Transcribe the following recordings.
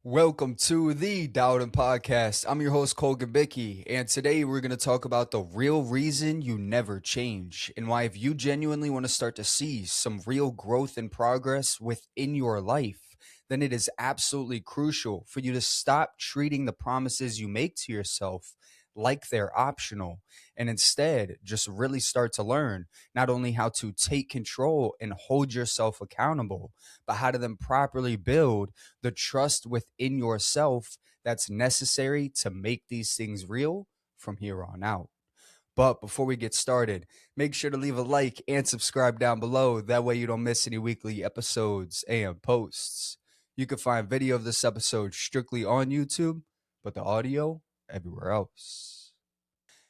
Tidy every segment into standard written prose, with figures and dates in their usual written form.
Welcome to the Dowden Podcast. I'm your host, Cole Gabicki, and today we're going to talk about the real reason you never change and why, if you genuinely want to start to see some real growth and progress within your life, then it is absolutely crucial for you to stop treating the promises you make to yourself like they're optional and instead just really start to learn not only how to take control and hold yourself accountable, but how to then properly build the trust within yourself that's necessary to make these things real from here on out. But before we get started, make sure to leave a like and subscribe down below. That way you don't miss any weekly episodes and posts. You can find video of this episode strictly on YouTube, but the audio everywhere else.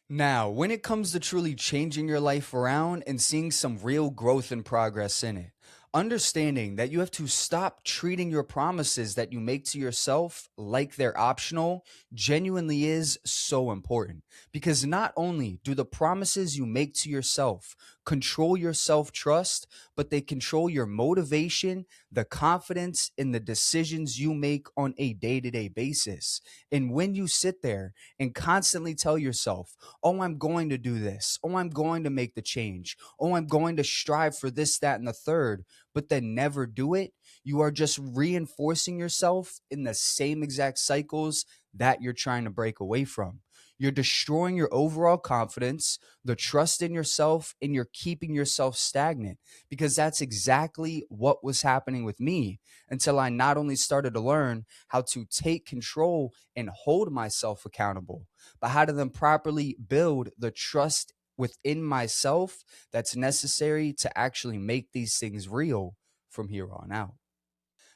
Now, when it comes to truly changing your life around and seeing some real growth and progress in it, understanding that you have to stop treating your promises that you make to yourself like they're optional genuinely is so important. Because not only do the promises you make to yourself control your self trust, but they control your motivation, the confidence, and the decisions you make on a day to day basis. And when you sit there and constantly tell yourself, oh, I'm going to do this. Oh, I'm going to make the change. Oh, I'm going to strive for this, that, and the third, but then never do it, you are just reinforcing yourself in the same exact cycles that you're trying to break away from. You're destroying your overall confidence, the trust in yourself, and you're keeping yourself stagnant because that's exactly what was happening with me until I not only started to learn how to take control and hold myself accountable, but how to then properly build the trust within myself that's necessary to actually make these things real from here on out.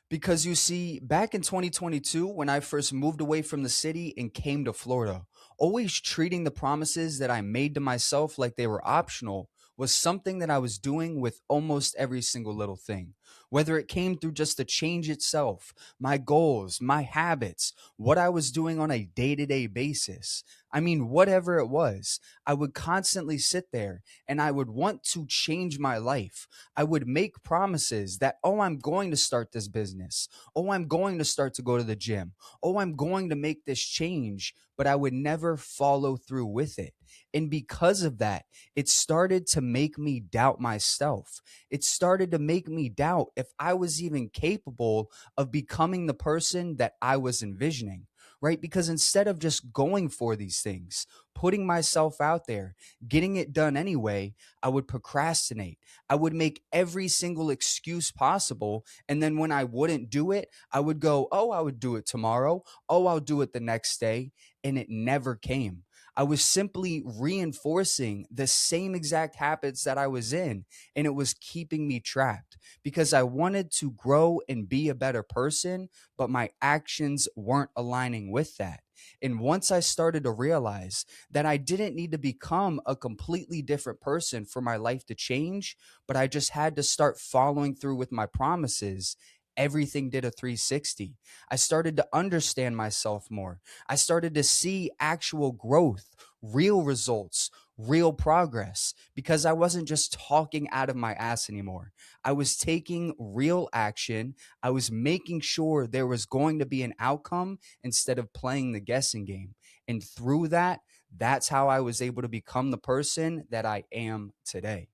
Because you see, back in 2022, when I first moved away from the city and came to Florida, always treating the promises that I made to myself like they were optional was something that I was doing with almost every single little thing. Whether it came through just the change itself, my goals, my habits, what I was doing on a day to day basis. I mean, whatever it was, I would constantly sit there and I would want to change my life. I would make promises that, oh, I'm going to start this business. Oh, I'm going to start to go to the gym. Oh, I'm going to make this change, but I would never follow through with it. And because of that, it started to make me doubt myself. It started to make me doubt if I was even capable of becoming the person that I was envisioning. Right? Because instead of just going for these things, putting myself out there, getting it done anyway, I would procrastinate. I would make every single excuse possible. And then when I wouldn't do it, I would go, oh, I would do it tomorrow. Oh, I'll do it the next day. And it never came. I was simply reinforcing the same exact habits that I was in, and it was keeping me trapped because I wanted to grow and be a better person, but my actions weren't aligning with that. And once I started to realize that I didn't need to become a completely different person for my life to change, but I just had to start following through with my promises, everything did a 360. I started to understand myself more. I started to see actual growth, real results, real progress, because I wasn't just talking out of my ass anymore. I was taking real action. I was making sure there was going to be an outcome instead of playing the guessing game. And through that, that's how I was able to become the person that I am today.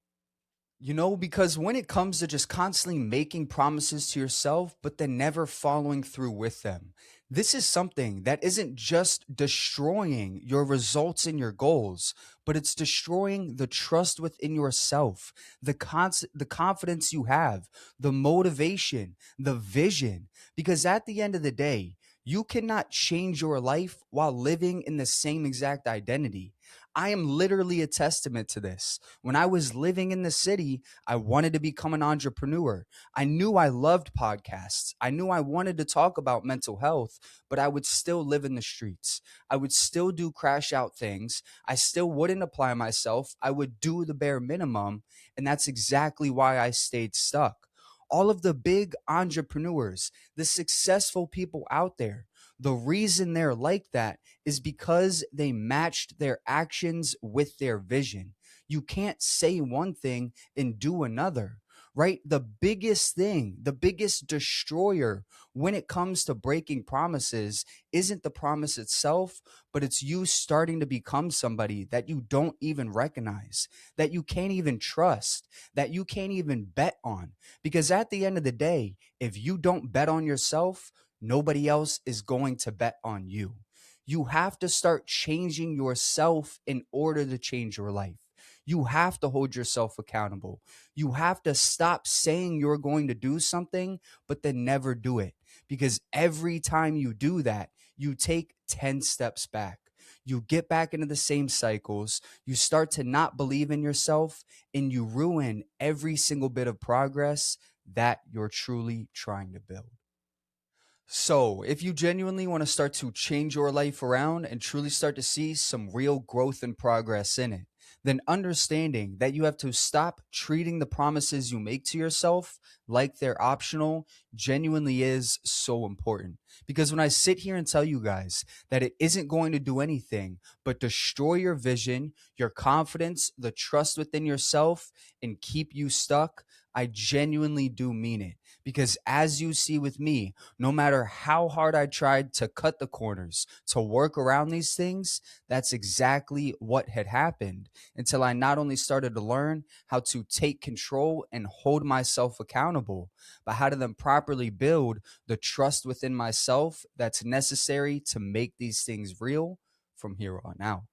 Because when it comes to just constantly making promises to yourself, but then never following through with them, this is something that isn't just destroying your results and your goals, but it's destroying the trust within yourself, the confidence you have, the motivation, the vision. Because at the end of the day, you cannot change your life while living in the same exact identity. I am literally a testament to this. When I was living in the city, I wanted to become an entrepreneur. I knew I loved podcasts. I knew I wanted to talk about mental health, but I would still live in the streets. I would still do crash out things. I still wouldn't apply myself. I would do the bare minimum. And that's exactly why I stayed stuck. All of the big entrepreneurs, the successful people out there, the reason they're like that is because they matched their actions with their vision. You can't say one thing and do another. right? The biggest thing, the biggest destroyer when it comes to breaking promises isn't the promise itself, but it's you starting to become somebody that you don't even recognize, that you can't even trust, that you can't even bet on. Because at the end of the day, if you don't bet on yourself, nobody else is going to bet on you. You have to start changing yourself in order to change your life. You have to hold yourself accountable. You have to stop saying you're going to do something, but then never do it. Because every time you do that, you take 10 steps back. You get back into the same cycles. You start to not believe in yourself, and you ruin every single bit of progress that you're truly trying to build. So, if you genuinely want to start to change your life around and truly start to see some real growth and progress in it, then understanding that you have to stop treating the promises you make to yourself like they're optional genuinely is so important. Because when I sit here and tell you guys that it isn't going to do anything but destroy your vision, your confidence, the trust within yourself, and keep you stuck, I genuinely do mean it. Because as you see with me, no matter how hard I tried to cut the corners, to work around these things, that's exactly what had happened until I not only started to learn how to take control and hold myself accountable, but how to then properly build the trust within myself that's necessary to make these things real from here on out.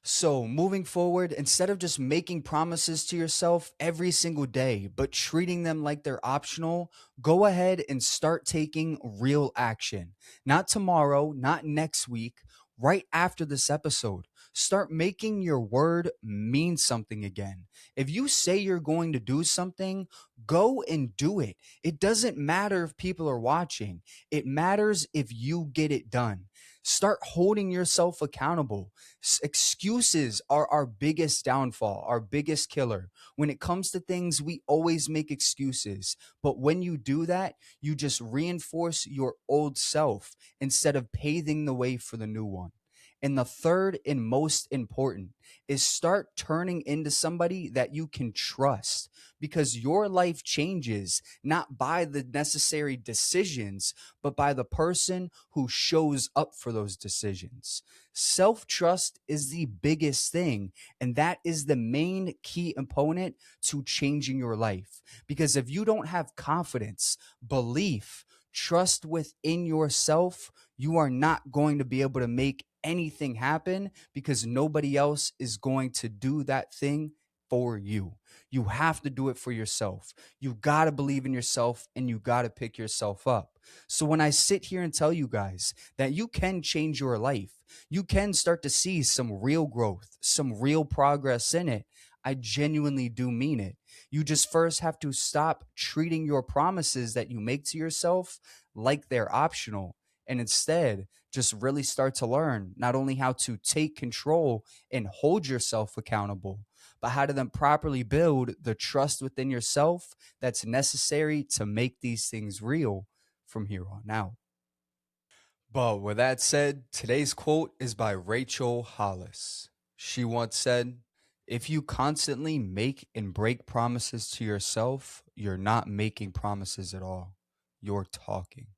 So, moving forward, instead of just making promises to yourself every single day, but treating them like they're optional, go ahead and start taking real action. Not tomorrow, not next week, right after this episode. Start making your word mean something again. If you say you're going to do something, go and do it. It doesn't matter if people are watching, it matters if you get it done. Start holding yourself accountable. Excuses are our biggest downfall, our biggest killer. When it comes to things, we always make excuses. But when you do that, you just reinforce your old self instead of paving the way for the new one. And the third and most important is start turning into somebody that you can trust, because your life changes not by the necessary decisions, but by the person who shows up for those decisions. Self trust is the biggest thing, and that is the main key component to changing your life. Because if you don't have confidence, belief, trust within yourself, you are not going to be able to make anything happen, because nobody else is going to do that thing for you. You have to do it for yourself. You got to believe in yourself, and you got to pick yourself up. So when I sit here and tell you guys that you can change your life, you can start to see some real growth, some real progress in it, I genuinely do mean it. You just first have to stop treating your promises that you make to yourself like they're optional, and instead just really start to learn not only how to take control and hold yourself accountable, but how to then properly build the trust within yourself that's necessary to make these things real from here on out. But with that said, today's quote is by Rachel Hollis. She once said, "If you constantly make and break promises to yourself, you're not making promises at all. You're talking."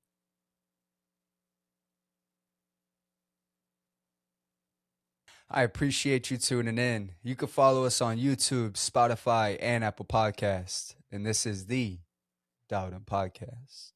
I appreciate you tuning in. You can follow us on YouTube, Spotify, and Apple Podcasts. And this is the Dowden Podcast.